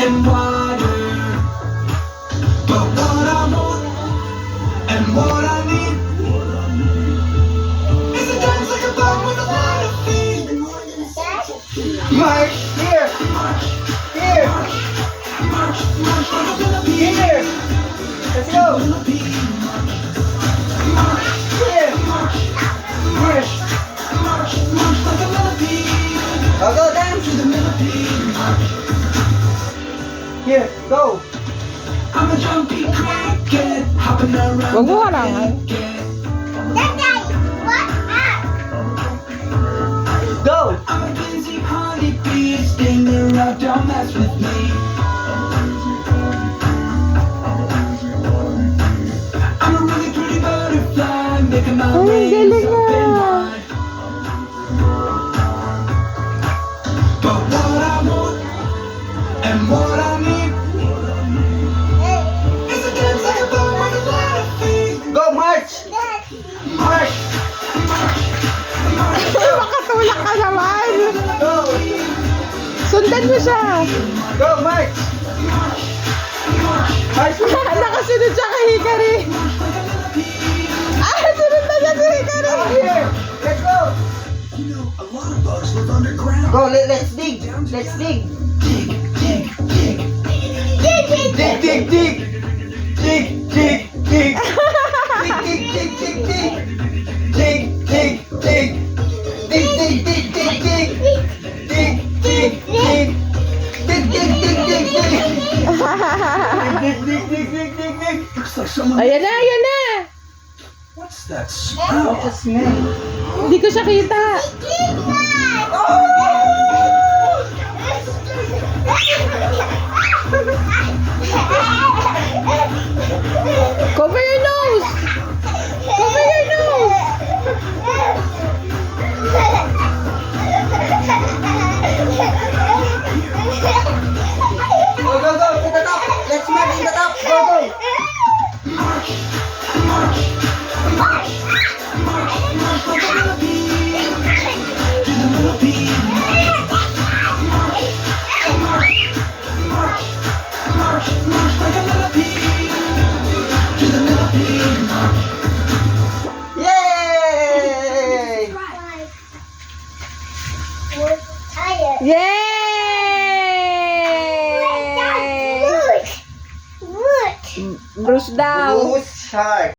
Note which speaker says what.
Speaker 1: and water. But what I want and what I need is a dance like a bomb with a lot of feet.
Speaker 2: March, here. Here. Here. Let's go. Here. Here. Go, go, dance. Here, go.
Speaker 1: I'm a jumpy cricket, hopping around.
Speaker 3: Huwag mo harangan.
Speaker 2: Go.
Speaker 1: I'm a busy honeybee, sting around, don't mess with me. I'm a really pretty butterfly, making my wings
Speaker 3: galing
Speaker 1: up and
Speaker 3: ah.
Speaker 1: wide. But what I want and what I need is a dance like a bomb with a lot of feet.
Speaker 2: Go, March. March.
Speaker 3: Makatulak ka naman.
Speaker 2: Go.
Speaker 3: Sundan mo siya.
Speaker 2: Go, March. March.
Speaker 3: Nakasunod siya kay Hikari. Sunod na siya si Hikari.
Speaker 2: Here. Let's go.
Speaker 1: You know, a lot of bugs live underground.
Speaker 2: Go, let's dig. Let's dig.
Speaker 1: Dig, dig, dig.
Speaker 2: Dig, dig, dig. Dig, dig, dig. Dig, dig, dig, dig, dig. Dig, dig, dig. Dig, dig, dig, dig, dig. Dig, dig, dig. Dig, dig, dig, dig, dig. Dig, dig, dig, dig, dig, dig.
Speaker 1: Looks like someone.
Speaker 3: Ayan na, ayan na.
Speaker 1: What's that smell?
Speaker 2: What's the smell?
Speaker 3: Hindi ko siya kita. Cover your nose. Cover your nose.
Speaker 2: Go, go, go. To the top. Let's march to the top. Go, go. Yay!
Speaker 3: Yay! Bruce daw.
Speaker 2: Bruce Shark.